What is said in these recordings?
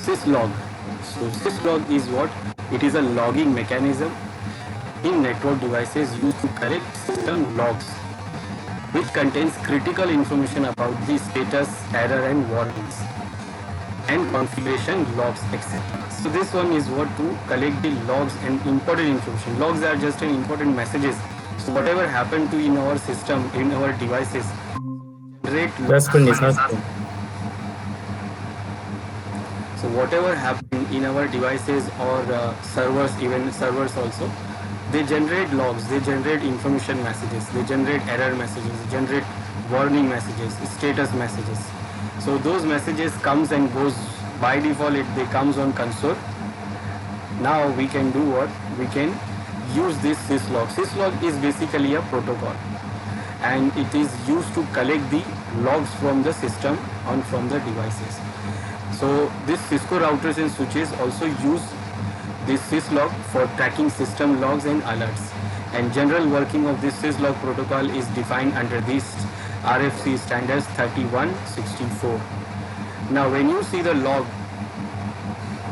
syslog. So syslog is what? It is a logging mechanism in network devices used to collect system logs, which contains critical information about the status, error and warnings, and configuration logs, etc. So this one is what to collect the logs and important information. Logs are just an important messages. So whatever happened to in our system, in our devices, generate Raspberry logs. Raspberry. So whatever happened in our devices or servers, even servers also, they generate logs, they generate information messages, they generate error messages, they generate warning messages, status messages. So those messages comes and goes. By default, they comes on console. Now we can do what? We can use this syslog. Syslog is basically a protocol, and it is used to collect the logs from the system and from the devices. So this Cisco routers and switches also use this syslog for tracking system logs and alerts. And general working of this syslog protocol is defined under this RFC standards 3164. Now when you see the log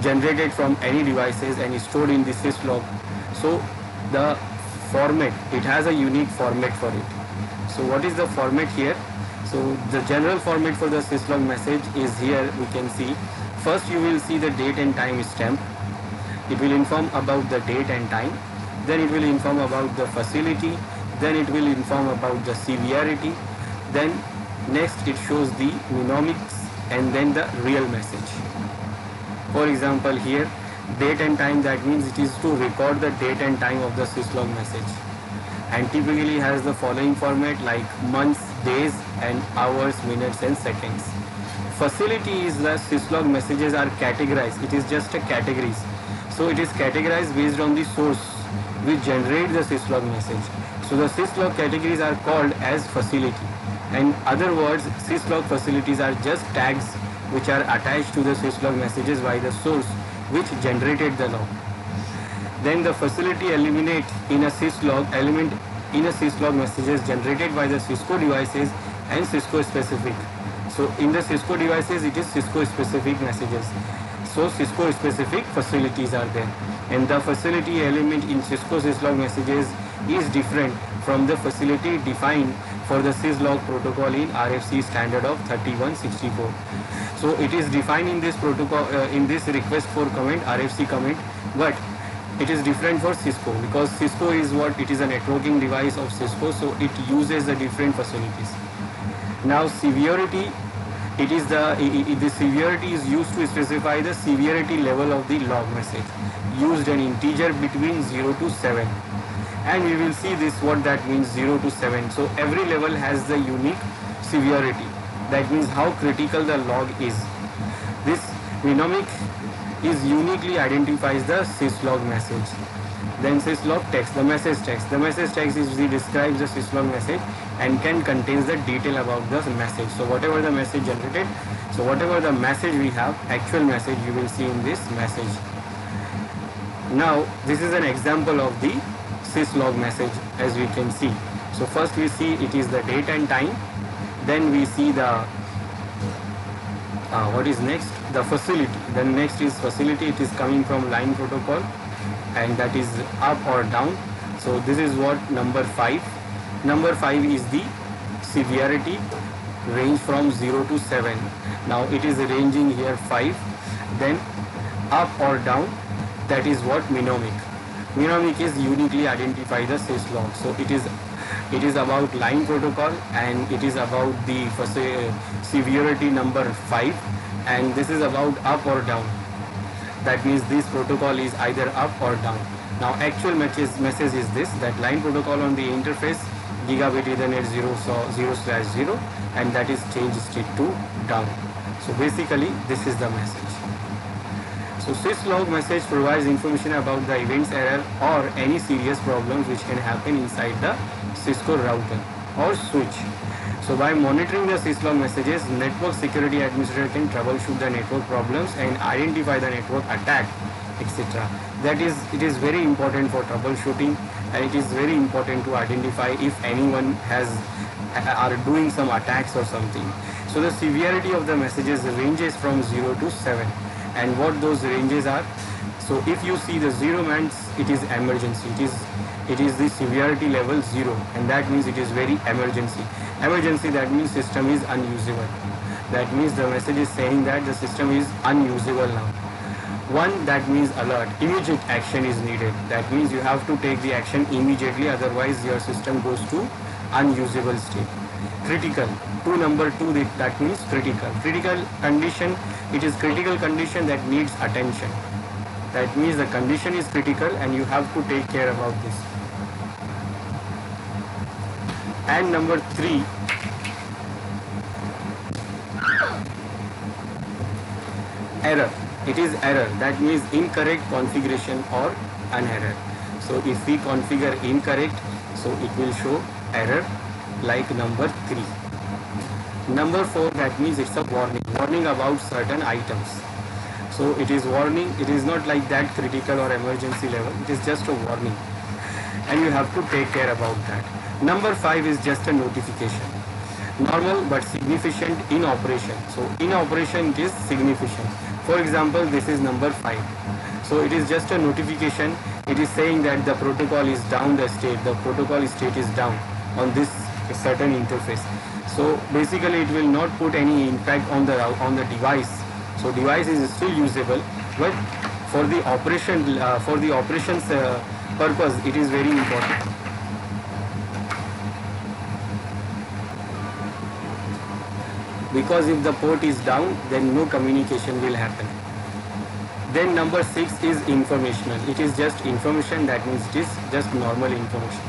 generated from any devices and is stored in the syslog, so the format, it has a unique format for it. So what is the format here? So the general format for the syslog message is here. We can see first you will see the date and time stamp. It will inform about the date and time, then it will inform about the facility, then it will inform about the severity, then next it shows the mnemonics and then the real message. For example here, date and time, that means it is to record the date and time of the syslog message, and typically has the following format like months, days and hours, minutes and seconds. Facility is the syslog messages are categorized. It is just a categories. So it is categorized based on the source which generate the syslog message. So the syslog categories are called as facility. In other words, syslog facilities are just tags which are attached to the syslog messages by the source which generated the log. Then the facility element in a syslog messages generated by the Cisco devices and Cisco specific. So in the Cisco devices it is Cisco specific messages. So Cisco specific facilities are there, and the facility element in Cisco syslog messages is different from the facility defined for the syslog protocol in RFC standard of 3164. So it is defined in this protocol in this request for comment, RFC comment, but it is different for Cisco because Cisco is what? It is a networking device of Cisco, so it uses the different facilities. Now severity, it is the severity is used to specify the severity level of the log message. Used an integer between 0 to 7, and we will see this what that means 0 to 7. So every level has the unique severity. That means how critical the log is. This mnemonic is uniquely identifies the syslog message. Then syslog text, the message text. The message text is describes the syslog message and can contains the detail about the message. So whatever the message generated, so whatever the message we have, actual message you will see in this message. Now this is an example of the syslog message as we can see. So first we see it is the date and time. Then we see the what is next? The facility. Then next is facility. It is coming from line protocol, and that is up or down. So this is what number 5. Number 5 is the severity, range from 0 to 7. Now it is ranging here 5. Then up or down, that is what mnemonic. Mnemonic is uniquely identify the syslog. So it is about line protocol, and it is about the severity number 5, and this is about up or down. That means this protocol is either up or down. Now actual message is this, that line protocol on the interface gigabit Ethernet 0/0, and that is change state to down. So basically this is the message. So syslog message provides information about the events, error or any serious problems which can happen inside the Cisco router or switch. So by monitoring the syslog messages, network security administrator can troubleshoot the network problems and identify the network attack, etc. That is, it is very important for troubleshooting, and it is very important to identify if anyone are doing some attacks or something. So the severity of the messages ranges from 0 to 7, and what those ranges are. So if you see the 0 means it is emergency, it is the severity level 0, and that means it is very emergency. Emergency, that means system is unusable. That means the message is saying that the system is unusable now. 1, that means alert, immediate action is needed. That means you have to take the action immediately, otherwise your system goes to unusable state. Critical, to number 2, that means critical. Critical condition, it is critical condition that needs attention. That means the condition is critical and you have to take care about this. And number 3, error. It is error, that means incorrect configuration or an error. So if we configure incorrect, so it will show error like number 3. Number 4, that means it's a warning about certain items. So it is warning, it is not like that critical or emergency level, it is just a warning and you have to take care about that. Number 5 is just a notification. Normal but significant in operation. So in operation it is significant. For example, this is number 5. So it is just a notification. It is saying that the protocol is down the state. The protocol state is down on this certain interface. So basically it will not put any impact on the device. So device is still usable, but for the operations purpose, it is very important. Because if the port is down, then no communication will happen. Then number 6 is informational. It is just information, that means it is just normal information.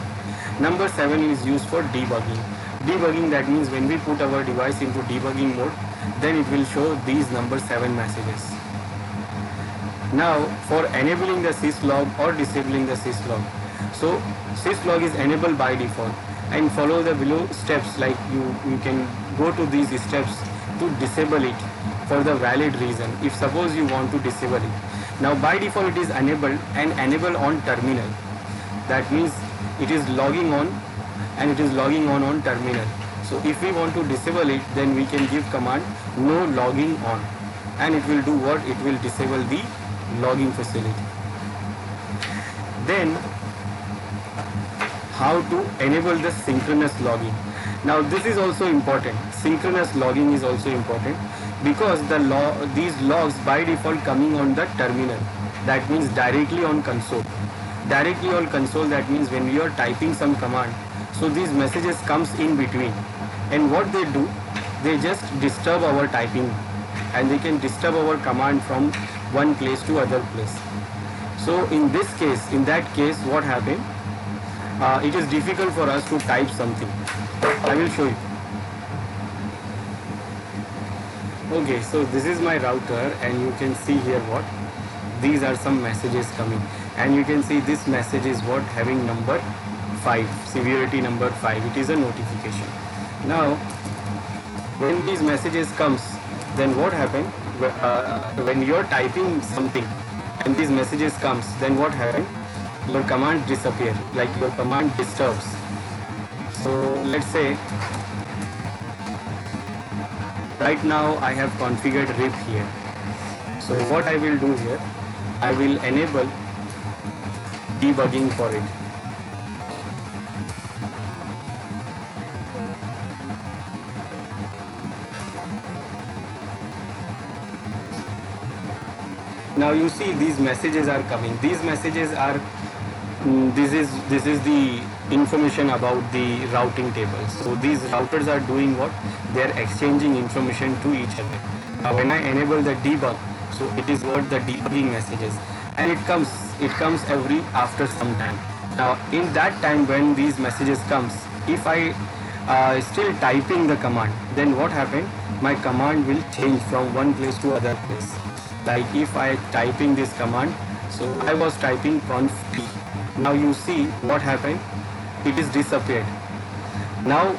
Number 7 is used for debugging. Debugging, that means when we put our device into debugging mode, then it will show these number 7 messages. Now for enabling the syslog or disabling the syslog. So syslog is enabled by default, and follow the below steps, like you can go to these steps to disable it for the valid reason, if suppose you want to disable it. Now by default it is enabled and enabled on terminal. That means it is logging on and it is logging on terminal. So if we want to disable it, then we can give command no logging on, and it will do what? It will disable the logging facility. Then how to enable the synchronous logging. Now this is also important. Synchronous logging is also important because these logs by default coming on the terminal. That means directly on console. Directly on console, that means when we are typing some command, so these messages comes in between. And what they do, they just disturb our typing, and they can disturb our command from one place to other place. So in that case, what happened? It is difficult for us to type something. I will show you. Okay, so this is my router, and you can see here what? These are some messages coming, and you can see this message is what? Having number 5, severity number 5. It is a notification. Now when these messages comes, then what happened? When you are typing something and these messages comes, then what happened? Your command disappear, like your command disturbs. So let's say right now I have configured RIP here. So what I will do here, I will enable debugging for it. Now you see these messages are coming. These messages are this is the information about the routing tables. So these routers are doing what? They are exchanging information to each other. Now when I enable the debug, so it is what? The debugging messages, and it comes every after some time. Now in that time when these messages comes, if I still typing the command, then what happened? My command will change from one place to other place. Like if I typing this command, so I was typing conf t. Now you see what happened? It is disappeared. Now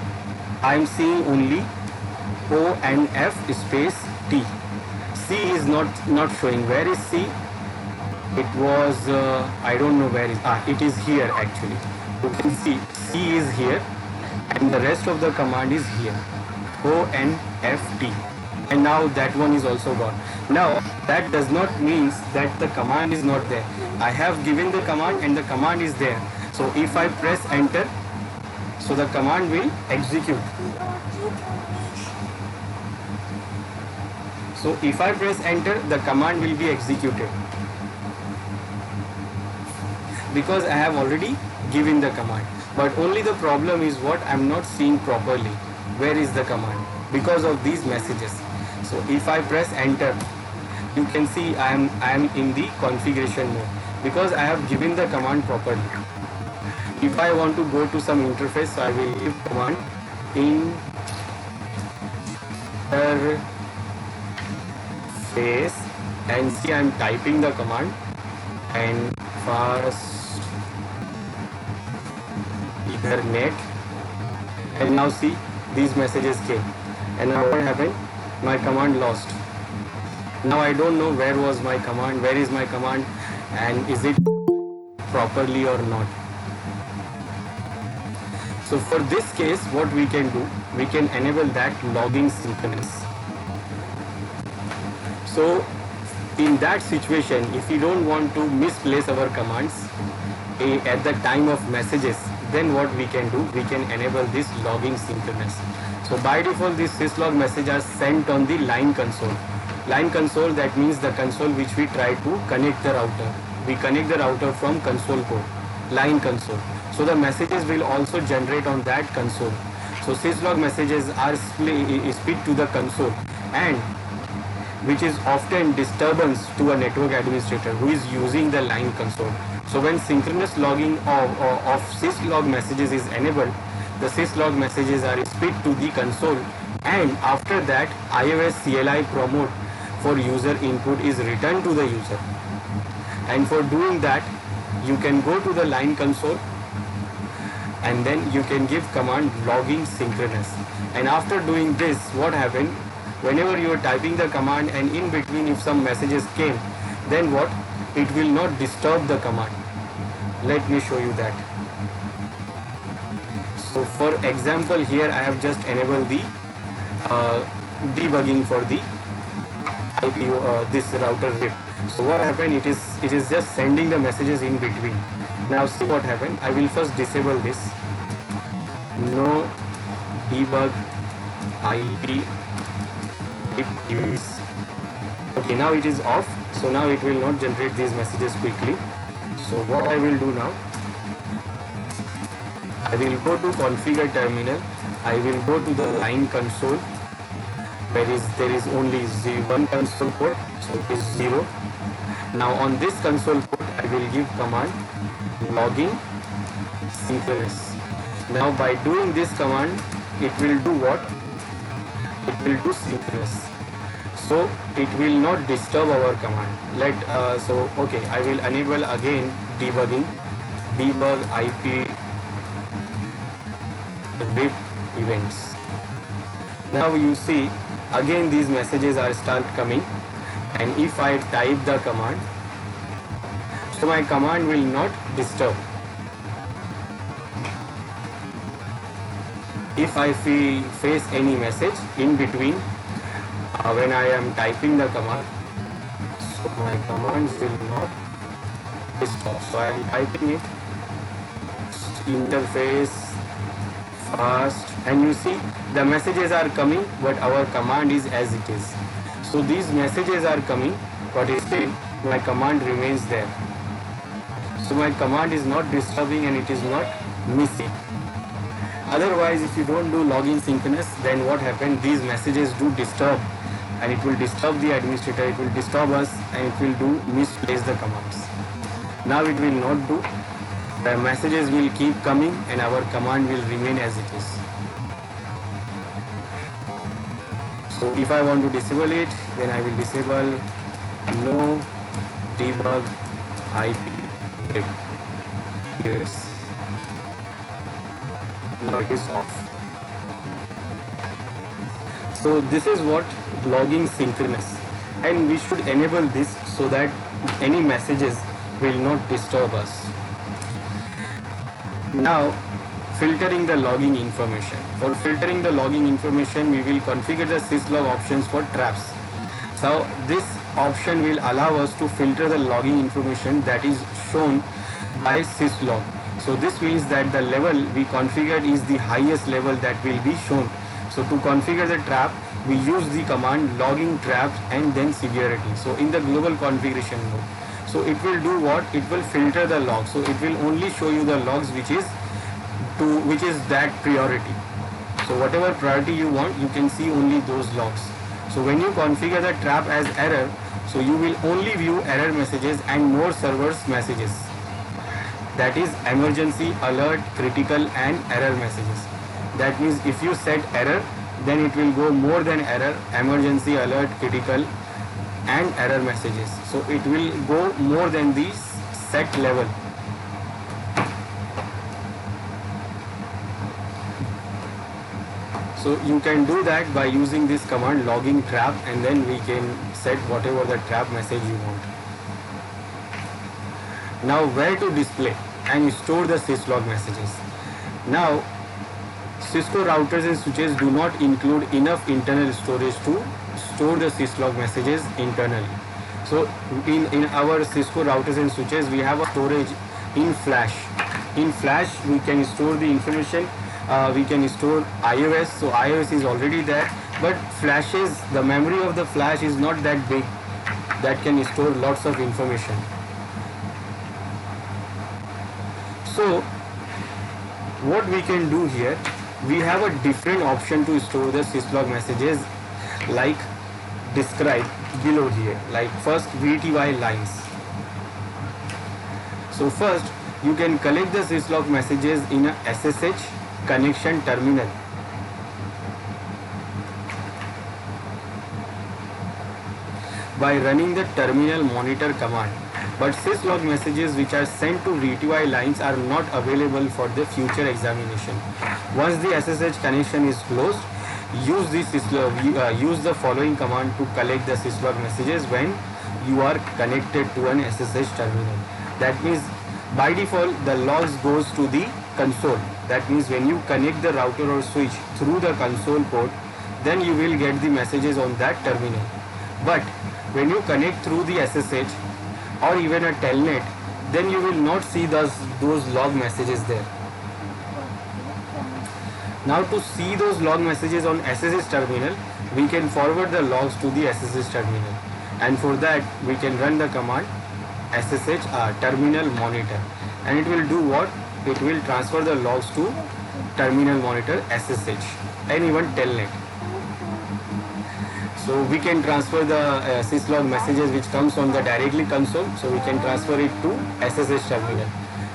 I am seeing only O and F space T. C is not showing. Where is C? It was I don't know where is. It is here actually. You can see C is here, and the rest of the command is here. O N F T. and now that one is also gone. Now that does not mean that the command is not there. I have given the command and the command is there. So if I press enter, so the command will execute. So if I press enter, the command will be executed because I have already given the command. But only the problem is what I am not seeing properly. Where is the command? Because of these messages. So if I press enter, you can see I am in the configuration mode because I have given the command properly. If I want to go to some interface, so I will give command interface and see I am typing the command and fast Ethernet, and now see these messages came, and now what happened? My command lost. Now I don't know where was my command, where is my command, and is it properly or not. So for this case, what we can do, we can enable that logging synchronous. So in that situation, if we don't want to misplace our commands at the time of messages, then what we can do, we can enable this logging synchronous. So by default, these syslog messages are sent on the line console. Line console, that means the console which we try to connect the router. We connect the router from console port, line console. So the messages will also generate on that console. So syslog messages are split to the console, and which is often disturbance to a network administrator who is using the line console. So when synchronous logging of syslog messages is enabled, the syslog messages are split to the console, and after that iOS CLI promote for user input is returned to the user. And for doing that, you can go to the line console and then you can give command logging synchronous. And after doing this, what happened? Whenever you are typing the command and in between if some messages came, then what? It will not disturb the command. Let me show you that. So for example, here I have just enabled the debugging for the IP, this router RIP. So what happened? It is just sending the messages in between. Now see what happened. I will first disable this. No debug IP. It is okay. Now it is off. So now it will not generate these messages quickly. So what I will do now, I will go to configure terminal. I will go to the line console. There is only one console port, so it is 0. Now on this console port, I will give command logging synchronous. Now by doing this command, it will do what? It will do synchronous. So it will not disturb our command. Okay, I will enable again debugging, debug IP RIP events. Now you see again these messages are start coming, and if I type the command, so my command will not disturb. If I face any message in between when I am typing the command, so my commands will not disturb. So I am typing it, interface fast, and you see the messages are coming, but our command is as it is. So these messages are coming, but still my command remains there. So my command is not disturbing and it is not missing. Otherwise, if you don't do logging synchronous, then what happens? These messages do disturb, and it will disturb the administrator, it will disturb us, and it will do misplace the commands. Now it will not do. The messages will keep coming and our command will remain as it is. So if I want to disable it, then I will disable no debug IP RIP. Yes. Now it is off. So this is what logging synchronous, and we should enable this so that any messages will not disturb us. Now filtering the logging information. For filtering the logging information, we will configure the syslog options for traps. So this option will allow us to filter the logging information that is shown by syslog. So this means that the level we configured is the highest level that will be shown. So to configure the trap, we use the command logging traps and then severity. So in the global configuration mode. So it will do what? It will filter the logs. So it will only show you the logs which is that priority. So whatever priority you want, you can see only those logs. So when you configure the trap as error, so you will only view error messages and more servers messages. That is emergency, alert, critical and error messages. That means if you set error, then it will go more than error, emergency, alert, critical and error messages. So it will go more than the set level. So you can do that by using this command logging trap, and then we can set whatever the trap message you want. Now where to display and store the syslog messages. Now Cisco routers and switches do not include enough internal storage to store the syslog messages internally. So in our Cisco routers and switches, we have a storage in flash. In flash we can store the information. We can store iOS, so iOS is already there, but flashes, the memory of the flash is not that big that can store lots of information. So what we can do here, we have a different option to store the syslog messages, like described below here, like first VTY lines. So first you can collect the syslog messages in a SSH connection terminal. By running the terminal monitor command, but syslog messages which are sent to VTY lines are not available for the future examination. Once the SSH connection is closed, use the following command to collect the syslog messages when you are connected to an SSH terminal. That means by default the logs goes to the console. That means when you connect the router or switch through the console port, then you will get the messages on that terminal. But when you connect through the SSH or even a telnet, then you will not see those log messages there. Now to see those log messages on SSH terminal, we can forward the logs to the SSH terminal, and for that we can run the command SSH terminal monitor, and it will do what? It will transfer the logs to terminal monitor SSH and even telnet. So we can transfer the syslog messages which comes on the directly console, so we can transfer it to SSH terminal.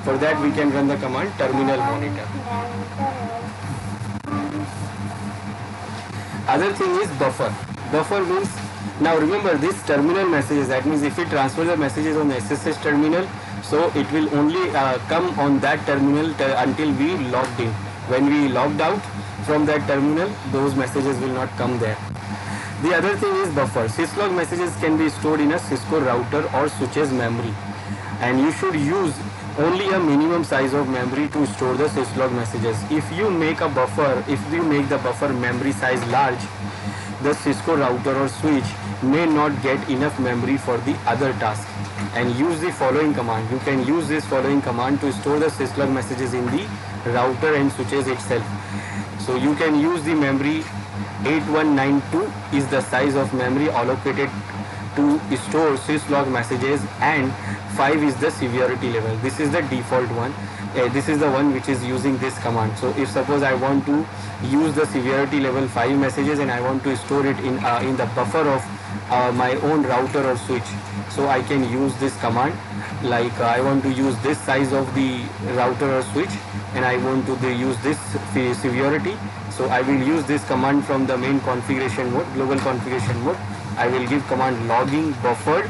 For that we can run the command terminal monitor. Other thing is buffer. Buffer means, now remember this terminal messages, that means if we transfer the messages on the SSH terminal, so it will only come on that terminal until we logged in. When we logged out from that terminal, those messages will not come there. The other thing is buffer. Syslog messages can be stored in a Cisco router or switch's memory, and you should use only a minimum size of memory to store the syslog messages. If you make the buffer memory size large, the Cisco router or switch may not get enough memory for the other task, and use the following command. You can use this following command to store the syslog messages in the router and switches itself. So you can use the memory 8192 is the size of memory allocated to store syslog messages, and 5 is the severity level. This is the default one. This is the one which is using this command. So if suppose I want to use the severity level 5 messages and I want to store it in the buffer of my own router or switch, so I can use this command. Like I want to use this size of the router or switch and I want to use this severity, so I will use this command from the main configuration mode, global configuration mode. I will give command logging buffered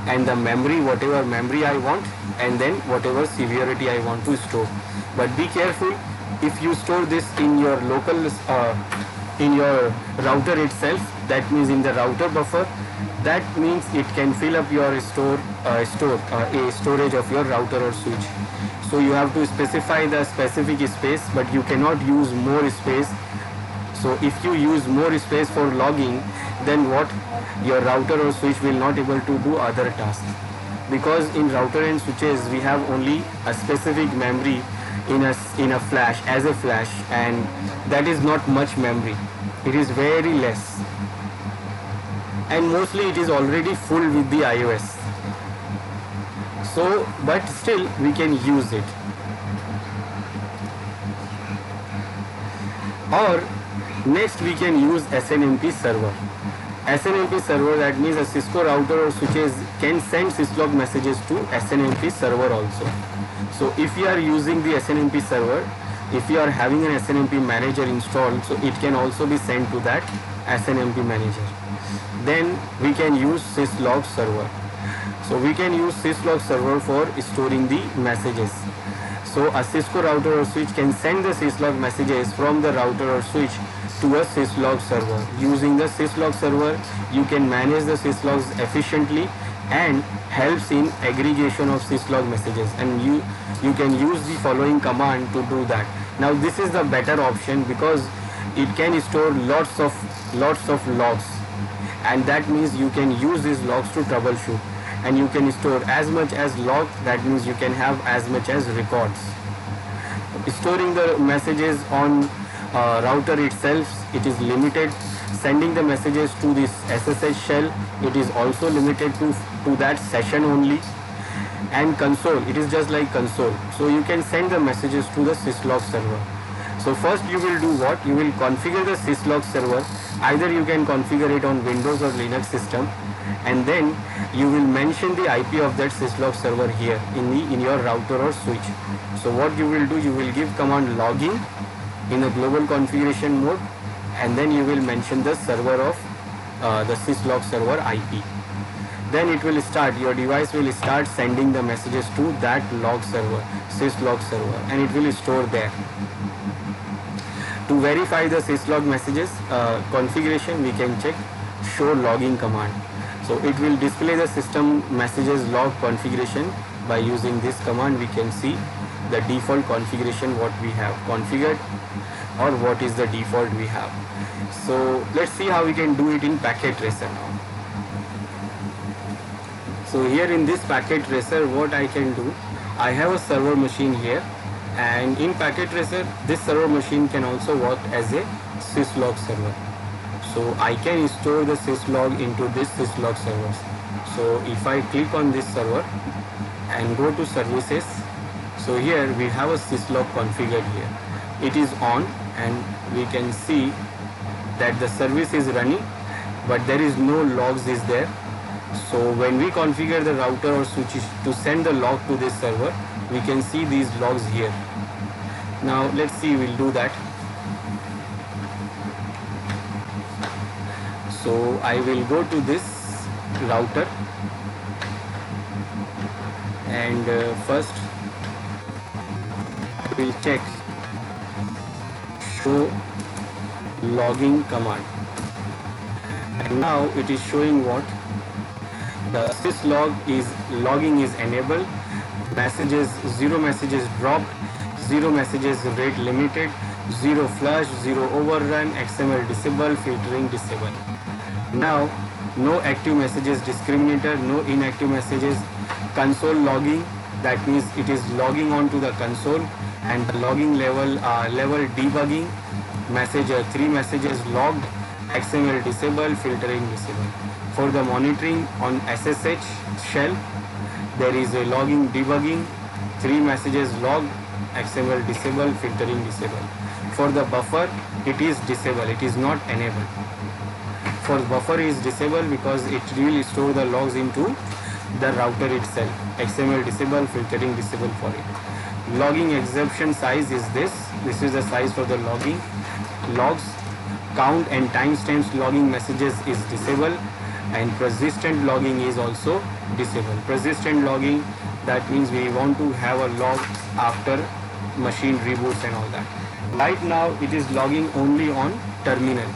and the memory, whatever memory I want, and then whatever severity I want to store. But be careful, if you store this in your local in your router itself, that means in the router buffer, that means it can fill up your storage of your router or switch. So you have to specify the specific space, but you cannot use more space. So if you use more space for logging, then what, your router or switch will not able to do other tasks, because in router and switches we have only a specific memory in a flash, as a flash, and that is not much memory. It is very less, and mostly it is already full with the iOS. So but still we can use it. Or next we can use SNMP server. SNMP server, that means a Cisco router or switches can send syslog messages to SNMP server also. So if you are using the SNMP server, if you are having an SNMP manager installed, so it can also be sent to that SNMP manager. Then we can use syslog server. So we can use syslog server for storing the messages. So a Cisco router or switch can send the syslog messages from the router or switch to a syslog server. Using the syslog server, you can manage the syslogs efficiently and helps in aggregation of syslog messages, and you can use the following command to do that. Now this is the better option because it can store lots of logs, and that means you can use these logs to troubleshoot, and you can store as much as log, that means you can have as much as records. Storing the messages on router itself, it is limited. Sending the messages to this SSH shell, it is also limited to that session only. And console, it is just like console, so you can send the messages to the syslog server. So first you will do what? You will configure the syslog server. Either you can configure it on Windows or Linux system, and then you will mention the IP of that syslog server here in your router or switch. So what you will do, you will give command login in a global configuration mode, and then you will mention the server of the syslog server IP. Then it will start, your device will start sending the messages to that log server, syslog server, and it will store there. To verify the syslog messages configuration, we can check show logging command. So it will display the system messages log configuration. By using this command, we can see the default configuration what we have configured, or what is the default we have. So let's see how we can do it in Packet Tracer now. So here in this Packet Tracer, what I can do, I have a server machine here, and in Packet Tracer this server machine can also work as a syslog server. So I can store the syslog into this syslog servers. So if I click on this server and go to services, so here we have a syslog configured here. It is on, and we can see that the service is running, but there is no logs is there. So when we configure the router or switch to send the log to this server, we can see these logs here. Now let's see, we'll do that. So I will go to this router, and first we'll check show logging command, and now it is showing what the syslog is logging is enabled, messages 0 messages dropped, 0 messages rate limited, 0 flush, 0 overrun, XML disable, filtering disable. Now no active messages discriminator, no inactive messages, console logging, that means it is logging on to the console, and the logging level debugging, message 3 messages logged, XML disable, filtering disable. For the monitoring on SSH shell, there is a logging debugging, 3 messages logged, XML disable, filtering disable. For the buffer, it is disabled, it is not enabled. For buffer is disabled because it will store the logs into the router itself. XML disable, filtering disable for it. Logging exception size is this. This is the size for the logging. Logs, count and timestamps logging messages is disabled, and persistent logging is also disabled. Persistent logging, that means we want to have a log after machine reboots and all that. Right now it is logging only on terminal,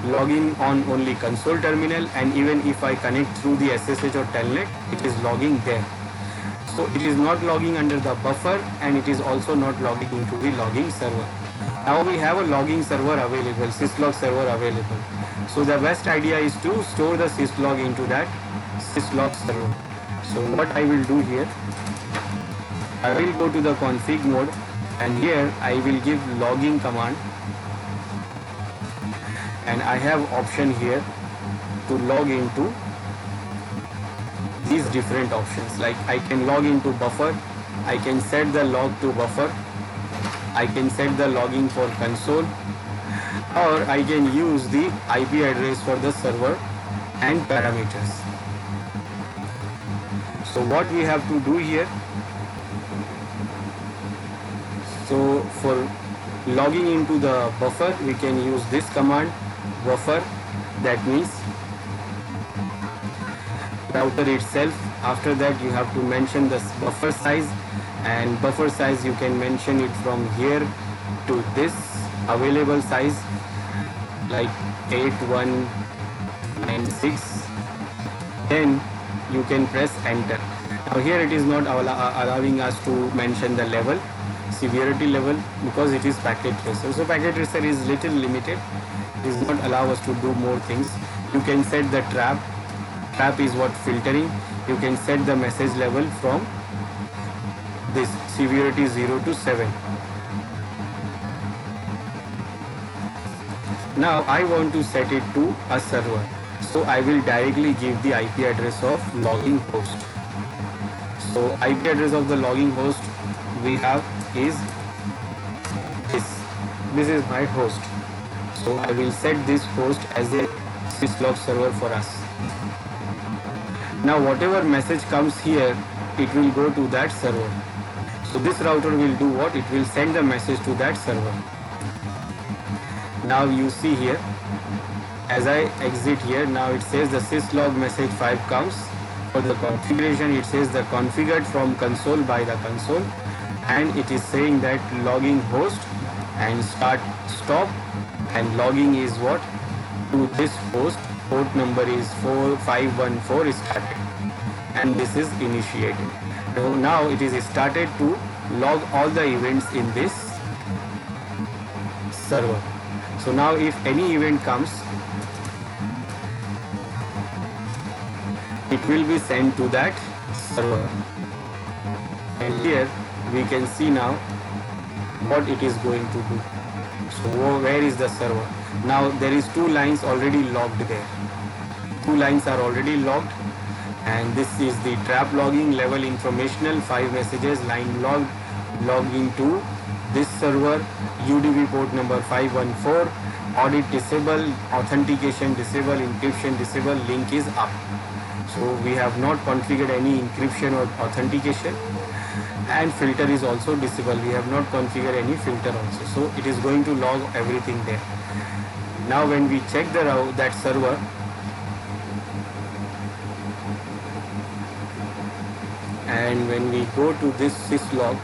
logging on only console terminal, and even if I connect through the SSH or telnet, it is logging there. So it is not logging under the buffer, and it is also not logging into the logging server. Now we have a logging server available, syslog server available. So the best idea is to store the syslog into that syslog server. So what I will do here, I will go to the config mode, and here I will give logging command, and I have option here to log into these different options. Like I can log into buffer, I can set the log to buffer, I can set the logging for console, or I can use the IP address for the server and parameters. So what we have to do here, so for logging into the buffer, we can use this command buffer, that means router itself. After that you have to mention the buffer size, and buffer size you can mention it from here to this available size, like 8196. Then you can press enter. Now here it is not allowing us to mention the level, severity level, because it is packet tracer. So packet tracer is little limited, it does not allow us to do more things. You can set the trap is what filtering. You can set the message level from this severity 0 to 7. Now I want to set it to a server, so I will directly give the IP address of logging host. So IP address of the logging host we have is this is my host. So I will set this host as a syslog server for us. Now whatever message comes here, it will go to that server. So this router will do what? It will send the message to that server. Now you see here, as I exit here, now it says the syslog message 5 comes. For the configuration, it says the configured from console by the console, and it is saying that logging host and stop, and logging is what? To this host. Port number is 4514 is started, and this is initiated. So now it is started to log all the events in this server. So now if any event comes, it will be sent to that server. And here we can see now what it is going to do. So where is the server? Now there is 2 lines already logged there. 2 lines are already logged, and this is the trap logging, level informational, 5 messages, line logged, logging to this server, UDP port number 514, audit disable, authentication disable, encryption disable, link is up. So we have not configured any encryption or authentication, and filter is also disabled. We have not configured any filter also. So it is going to log everything there. Now when we check that server, and when we go to this syslog,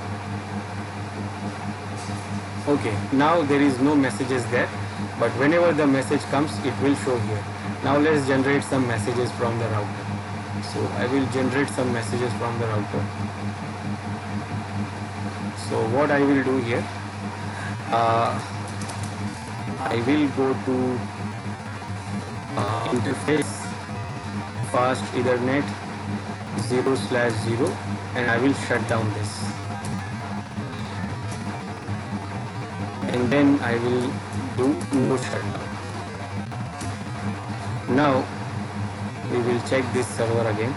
okay, now there is no messages there, but whenever the message comes, it will show here. Now let's generate some messages from the router. So I will generate some messages from the router. So what I will do here, I will go to interface, fast Ethernet 0/0, and I will shut down this, and then I will do no shutdown. Now we will check this server again.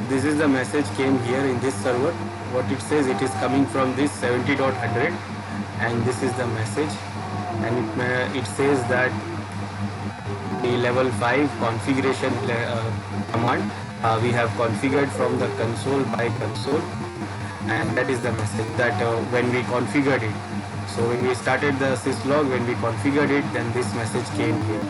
This is the message came here in this server. What it says, it is coming from this 70.100, and this is the message, and it says that the level 5 configuration command we have configured from the console by console, and that is the message that when we configured it. So when we started the syslog, when we configured it, then this message came here.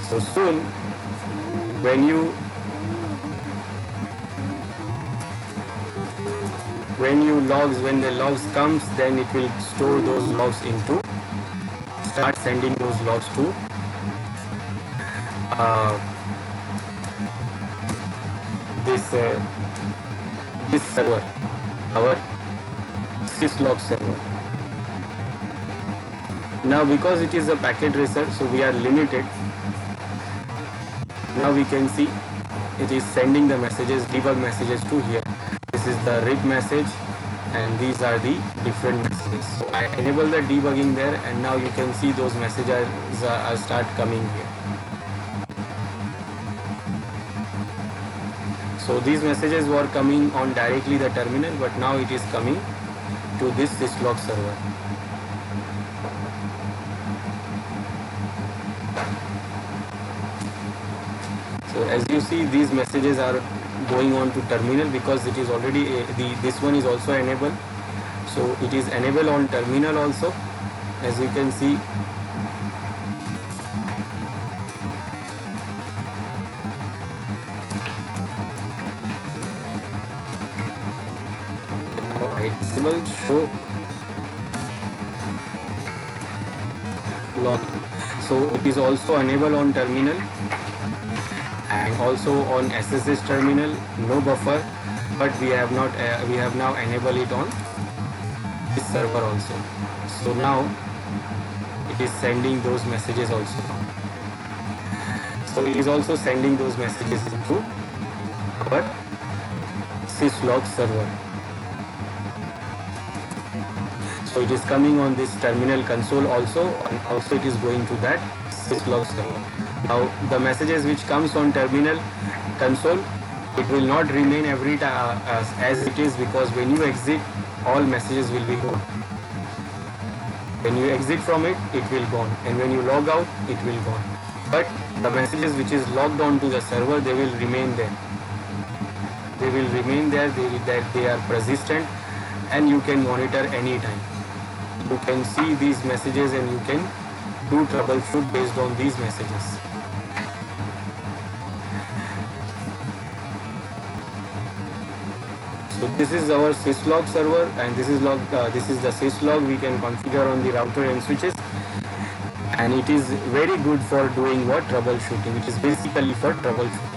So soon, when the logs comes, then it will store those logs start sending those logs to this server, our syslog server. Now because it is a packet tracer, so we are limited. Now we can see it is sending the messages, debug messages to here. This is the RIP message and these are the different messages. So I enable the debugging there, and now you can see those messages are start coming here. So these messages were coming on directly the terminal, but now it is coming to this syslog server. So as you see, these messages are going on to terminal because it is already this one is also enabled. So it is enabled on terminal also, as you can see. It will show log. So it is also enabled on terminal and also on SSH terminal, no buffer, but we have now enabled it on this server also. So now it is sending those messages also. So it is also sending those messages to our syslog server. So it is coming on this terminal console also, and also it is going to that syslog server. Now the messages which comes on terminal console, it will not remain every time as it is, because when you exit, all messages will be gone. When you exit from it, it will gone, and when you log out, it will gone. But the messages which is logged onto the server, they will remain there. They will remain there. They are persistent, and you can monitor anytime. You can see these messages and you can do troubleshoot based on these messages. So this is our syslog server, and this is the syslog we can configure on the router and switches, and it is very good for doing what? Troubleshooting. It is basically for troubleshooting.